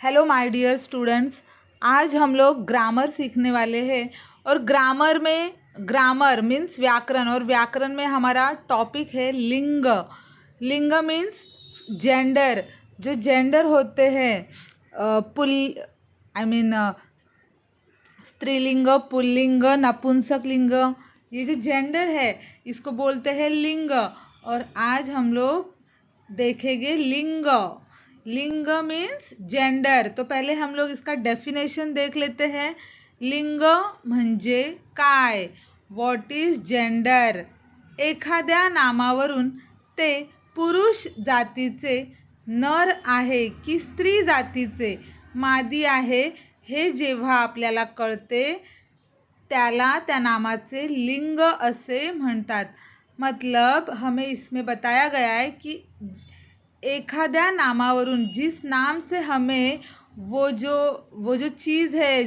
Hello my dear students. आज हम लोग ग्रामर सीखने वाले हैं और ग्रामर मीन्स व्याकरण, और व्याकरण में हमारा टॉपिक है लिंग। लिंग मीन्स जेंडर। जो जेंडर होते हैं स्त्रीलिंग, पुल्लिंग, नपुंसक लिंग, ये जो जेंडर है इसको बोलते हैं लिंग। और आज हम लोग देखेंगे लिंग। लिंग मीन्स जेंडर। तो पहले हम लोग इसका डेफिनेशन देख लेते हैं। लिंग म्हणजे काय? What is gender? एखाद्या नामावरून ते पुरुष जातीचे नर आहे की स्त्री जातीचे मादी आहे हे जेव्हा आपल्याला कळते त्याला त्या नामाचे लिंग असे म्हणतात। मतलब हमें इसमें बताया गया है कि एखाद्या नामावरून, जिस नाम से हमें वो जो चीज़ है,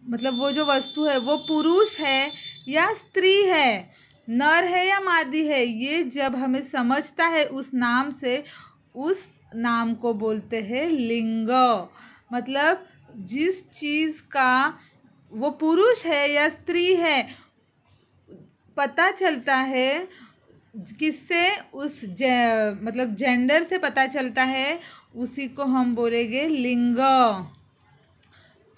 मतलब वो जो वस्तु है वो पुरुष है या स्त्री है, नर है या मादी है, ये जब हमें समझता है उस नाम से, उस नाम को बोलते हैं लिंग। मतलब जिस चीज़ का वो पुरुष है या स्त्री है पता चलता है, किससे? मतलब जेंडर से पता चलता है, उसी को हम बोलेंगे लिंग।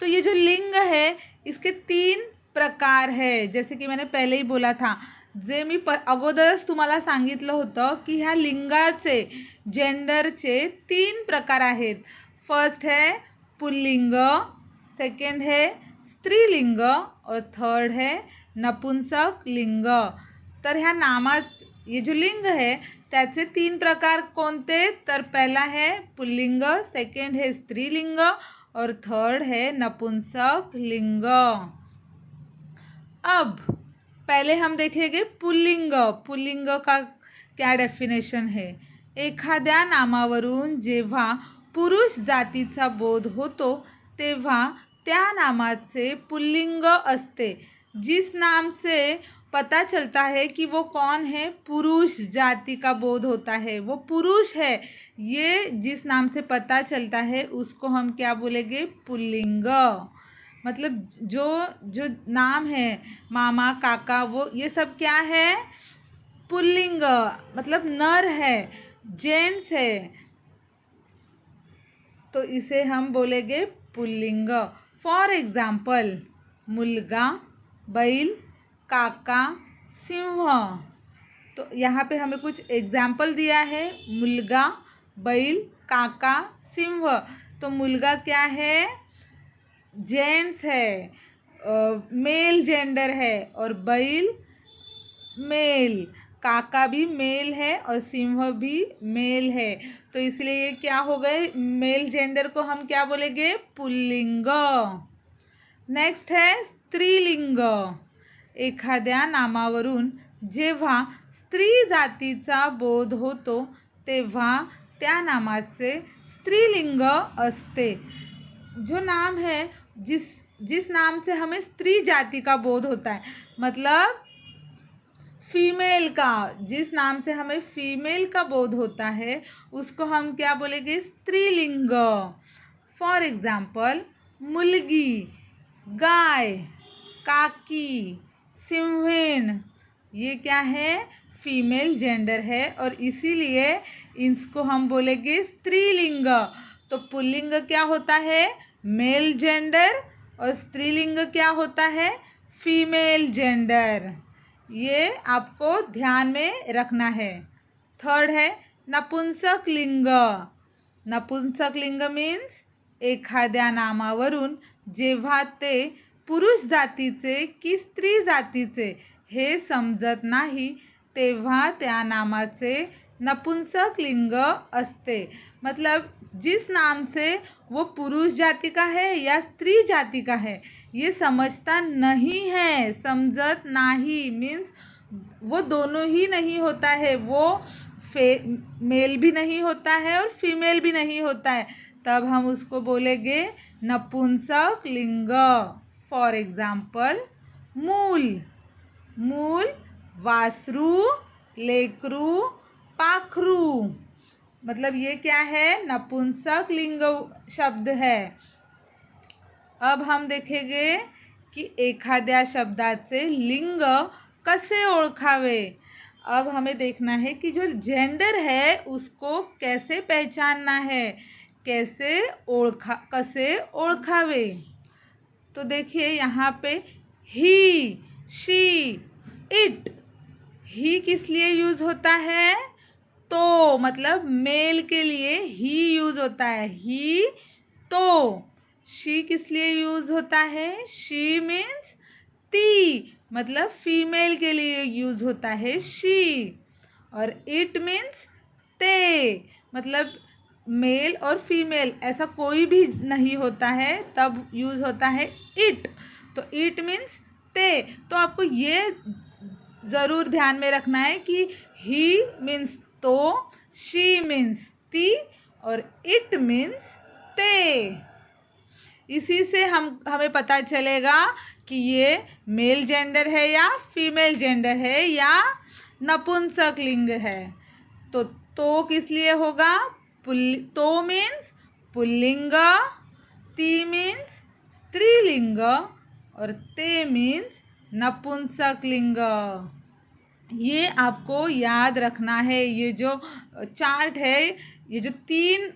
तो ये जो लिंग है इसके 3 प्रकार है, जैसे की मैंने पहले ही बोला था। जे मी अगोदरच तुम्हाला सांगितलं होतं की ह्या लिंगाचे, जेंडरचे 3 प्रकार आहेत। फर्स्ट है पुल्लिंग, सेकंड है स्त्रीलिंग और थर्ड है नपुंसक लिंग। तर ह्या नामात ये जो लिंग है त्याचे 3 प्रकार कोणते? तर पहला है पुल्लिंग, सेकंड है स्त्रीलिंग और थर्ड है नपुंसक लिंग। अब पहले हम देखेंगे पुल्लिंग। पुल्लिंग का क्या डेफिनेशन है? एखाद्या नामावरून जेव्हा पुरुष जातीचा बोध होतो तेव्हा त्या नामाचे पुल्लिंग असते। जिस नाम से पता चलता है कि वो कौन है, पुरुष जाति का बोध होता है, वो पुरुष है, ये जिस नाम से पता चलता है उसको हम क्या बोलेंगे? पुल्लिंग। मतलब जो नाम है मामा, काका, वो ये सब क्या है? पुल्लिंग, मतलब नर है, जेंट्स है, तो इसे हम बोलेंगे पुल्लिंग। फॉर एग्जाम्पल मुलगा, बैल, काका, सिंह। तो यहाँ पे हमें कुछ एग्जाम्पल दिया है, मुलगा, बैल, काका, सिंह। तो मुलगा क्या है? जेंट्स है, मेल जेंडर है, और बैल मेल, काका भी मेल है और सिंह भी मेल है। तो इसलिए ये क्या हो गए? मेल जेंडर को हम क्या बोलेंगे? पुल्लिंग। नेक्स्ट है स्त्रीलिंग। एखाद्या नामावरून जेव्हा स्त्री जातीचा बोध होतो तेव्हा त्या नामाचे स्त्रीलिंग असते। जो नाम है, जिस नाम से हमें स्त्री जाति का बोध होता है, मतलब फीमेल का, जिस नाम से हमें फीमेल का बोध होता है उसको हम क्या बोलेंगे? स्त्रीलिंग। फॉर एग्जाम्पल मुलगी, गाय, काकी, सिंहीन, ये क्या है? फीमेल जेंडर है और इसीलिए इसको हम बोलेंगे स्त्रीलिंग। तो पुल्लिंग क्या होता है? मेल जेंडर, और स्त्रीलिंग क्या होता है? Female gender. ये आपको ध्यान में रखना है। थर्ड है नपुंसक लिंग। नपुंसक लिंग मीन्स एखाद्या नामावरून जेव्हा ते पुरुष जातीचे की स्त्री जातीचे हे समजत नाही तेव्हा त्या नामाचे नपुंसक लिंग असते। मतलब जिस नाम से वो पुरुष जाति का है या स्त्री जाति का है ये समझता नहीं है, समझत नहीं मीन्स वो दोनों ही नहीं होता है, वो मेल भी नहीं होता है और फीमेल भी नहीं होता है, तब हम उसको बोलेंगे नपुंसक लिंग। फॉर एग्जाम्पल मूल, मूल, वासरू, लेकरू, पाखरू। मतलब ये क्या है, नपुंसक लिंग शब्द है। अब हम देखेंगे की एखाद्या शब्दाचे लिंग कसे ओळखावे। अब हमें देखना है कि जो जेंडर है उसको कैसे पहचानना है, कसे ओळखावे। तो देखिए यहाँ पे ही, शी, इट। ही किस लिए यूज होता है, तो मतलब मेल के लिए ही यूज होता है, ही तो। शी किस लिए यूज होता है, शी मीन्स ती, मतलब फीमेल के लिए यूज होता है शी। और इट मीन्स ते, मतलब मेल और फीमेल ऐसा कोई भी नहीं होता है तब यूज होता है इट। तो इट मीन्स ते। तो आपको ये ज़रूर ध्यान में रखना है कि ही मीन्स तो, शी मीन्स ती और इट मीन्स ते। इसी से हमें पता चलेगा कि ये मेल जेंडर है या फीमेल जेंडर है या नपुंसक लिंग है। तो किस लिए होगा, तो मीन्स पुल्लिंग, ती मीन्स स्त्रीलिंग और ते मीन्स नपुंसक लिंग। ये आपको याद रखना है। ये जो चार्ट है, ये जो 3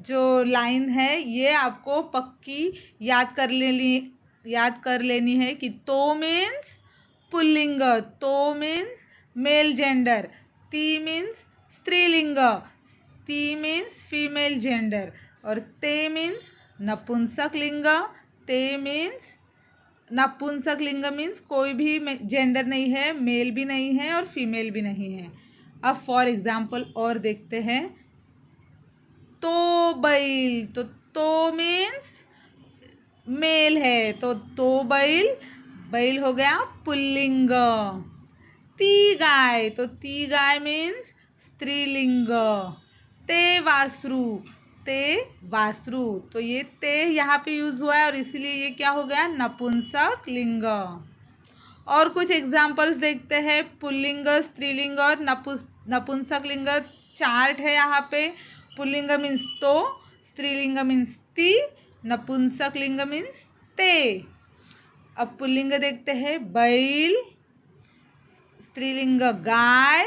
जो लाइन है ये आपको पक्की याद कर लेनी है कि तो मीन्स पुल्लिंग, तो मीन्स मेल जेंडर, ती मीन्स स्त्रीलिंग, ती मीन्स फीमेल जेंडर और ते मीन्स नपुंसक लिंग। ते मीन्स नपुंसक लिंग मीन्स कोई भी जेंडर नहीं है, मेल भी नहीं है और फीमेल भी नहीं है। अब फॉर एग्जाम्पल और देखते हैं। तो बैल, तो मीन्स मेल है, तो बैल हो गया पुल्लिंग। ती गाय, तो ती गाय मीन्स स्त्रीलिंग। ते वासरू, तो ये ते यहाँ पे यूज हुआ है और इसलिए ये क्या हो गया, नपुंसक लिंग। और कुछ एग्जाम्पल्स देखते हैं। पुल्लिंग, स्त्रीलिंग और नपुंसक लिंग चार्ट है यहाँ पे। पुल्लिंग मीन्स तो, स्त्रीलिंग मीन्स ती, नपुंसक लिंग मीन्स ते। अब पुल्लिंग देखते हैं, बैल, स्त्रीलिंग गाय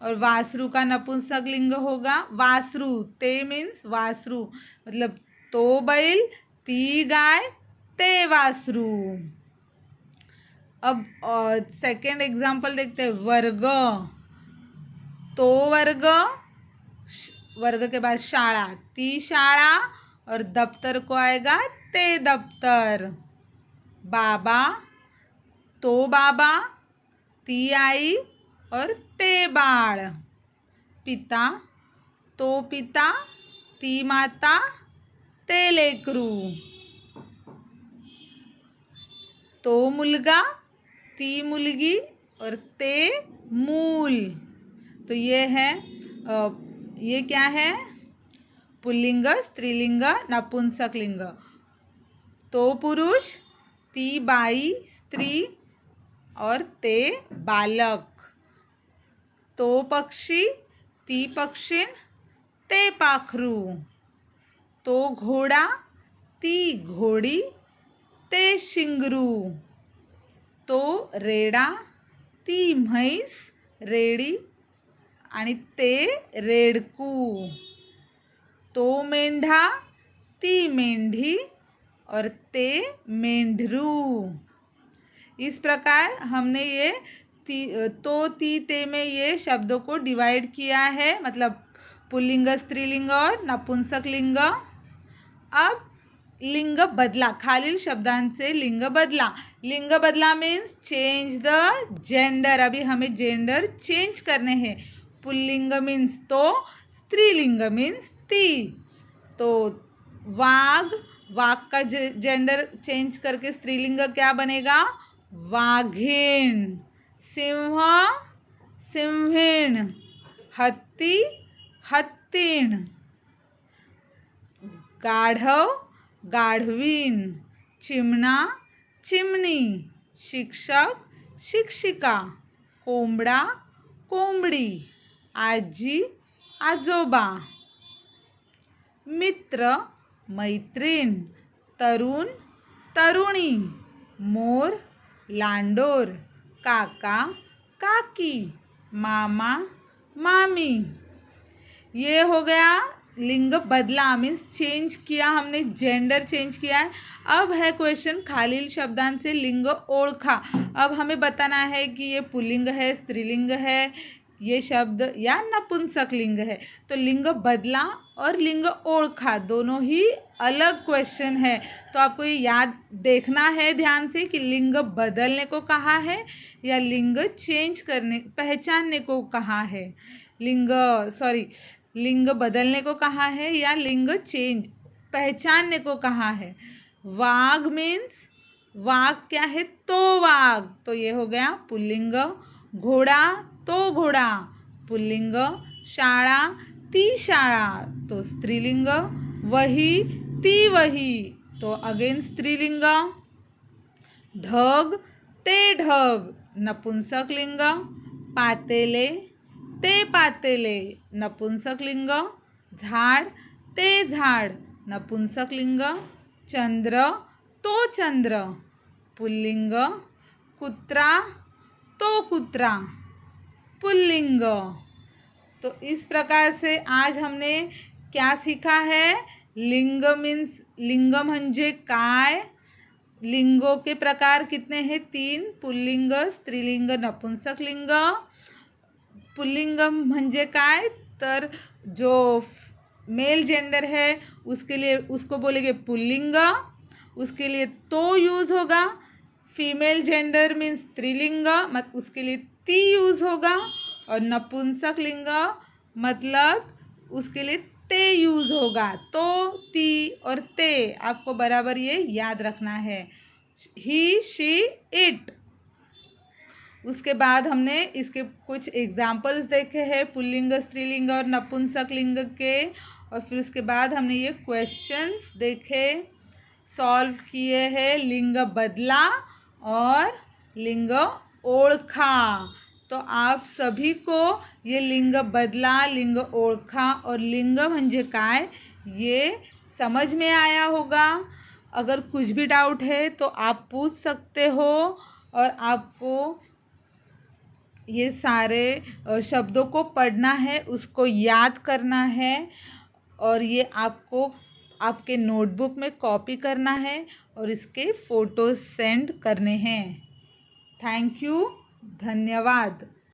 और वासरू का नपुंसक लिंग होगा वासरू। ते मीन्स वासरू, मतलब तो बैल, ती गाय, ते वासरू। अब सेकेंड एग्जाम्पल देखते हैं। वर्ग, तो वर्ग के बाद शाला, ती शाला और दफ्तर को आएगा ते दफ्तर। बाबा, तो बाबा, ती आई और ते बाळ। पिता, तो पिता, ती माता, ते लेकरू। तो मुलगा, ती मुलगी और ते मूल। तो ये है ये क्या है, पुल्लिंग, स्त्रीलिंग, नपुंसक लिंग। तो पुरुष, ती बाई स्त्री और ते बालक। तो पक्षी, ती पक्षीण, ते पाखरू। तो घोडा, ती घोडी, ते शिंगरू। तो रेडा, ती म्हैस रेडी आणि ते रेडकू। तो मेंढा, ती मेंढी और ते मेंढरू। इस प्रकार हमने ये तो ती ते में ये शब्दों को डिवाइड किया है, मतलब पुल्लिंग, स्त्रीलिंग और नपुंसक लिंग। अब लिंग बदला, खालील शब्दांचे लिंग बदला। लिंग बदला मीन्स चेंज द जेंडर। अभी हमें जेंडर चेंज करने हैं। पुल्लिंग मीन्स तो, स्त्रीलिंग मीन्स ती। तो वाघ का जेंडर चेंज करके स्त्रीलिंग क्या बनेगा, वाघिण। सिंह, सिंहिण। हत्ती, हत्तीण। गाढव, गाढवीण। चिमणा, चिमणी। शिक्षक, शिक्षिका। कोंबडा, कोंबडी। आजी, आजोबा, मित्र मैत्रीण, तरुण तरुणी, मोर लांडोर, काका काकी, मामा मामी। ये हो गया लिंग बदला, मीन्स चेंज किया हमने, जेंडर चेंज किया है। अब है क्वेश्चन खालील शब्दांत से लिंग ओळखा। अब हमें बताना है कि ये पुल्लिंग है, स्त्रीलिंग है, ये शब्द या नपुंसक लिंग है। तो लिंग बदला और लिंग ओळखा दोनों ही अलग क्वेश्चन है। तो आपको ये याद देखना है ध्यान से कि लिंग बदलने को कहा है या लिंग चेंज करने, पहचानने को कहा है। लिंग बदलने को कहा है या लिंग चेंज, पहचानने को कहा है। वाघ मीन्स, वाघ क्या है? तो वाघ, तो ये हो गया पुल्लिंग। घोड़ा तो घोड़ा, पुल्लिंग। शाळा ती शाळा, तो स्त्रीलिंग। वही ती वही, तो अगेन स्त्रीलिंग। ढग ते ढग, नपुंसक लिंग। पातेले ते पातेले, नपुंसक लिंग। झाड ते झाड, नपुंसक लिंग। चंद्र तो चंद्र, पुल्लिंग। कुत्रा तो कुत्रा, पुल्लिंग। तो इस प्रकार से आज हमने क्या सीखा है? लिंग मीन्स, लिंग म्हणजे काय, लिंगों के प्रकार कितने हैं? 3, पुल्लिंग, स्त्रीलिंग, नपुंसक लिंग। पुल्लिंग म्हणजे काय? तर जो मेल जेंडर है उसके लिए उसको बोलेंगे पुल्लिंग, उसके लिए तो यूज होगा। फीमेल जेंडर मीन्स स्त्रीलिंग, उसके लिए ती यूज होगा। और नपुंसक लिंग मतलब उसके लिए ते यूज होगा। तो, ती और ते आपको बराबर ये याद रखना है। ही, शी, इट। उसके बाद हमने इसके कुछ एग्जाम्पल्स देखे हैं पुल्लिंग, स्त्रीलिंग और नपुंसक लिंग के। और फिर उसके बाद हमने ये क्वेश्चंस देखे, सॉल्व किए हैं, लिंग बदला और लिंग ओळखा। तो आप सभी को ये लिंग बदला, लिंग ओळखा और लिंग म्हणजे काय ये समझ में आया होगा। अगर कुछ भी डाउट है तो आप पूछ सकते हो। और आपको ये सारे शब्दों को पढ़ना है, उसको याद करना है और ये आपको आपके नोटबुक में कॉपी करना है और इसके फोटोज सेंड करने हैं। थैंक यू, धन्यवाद।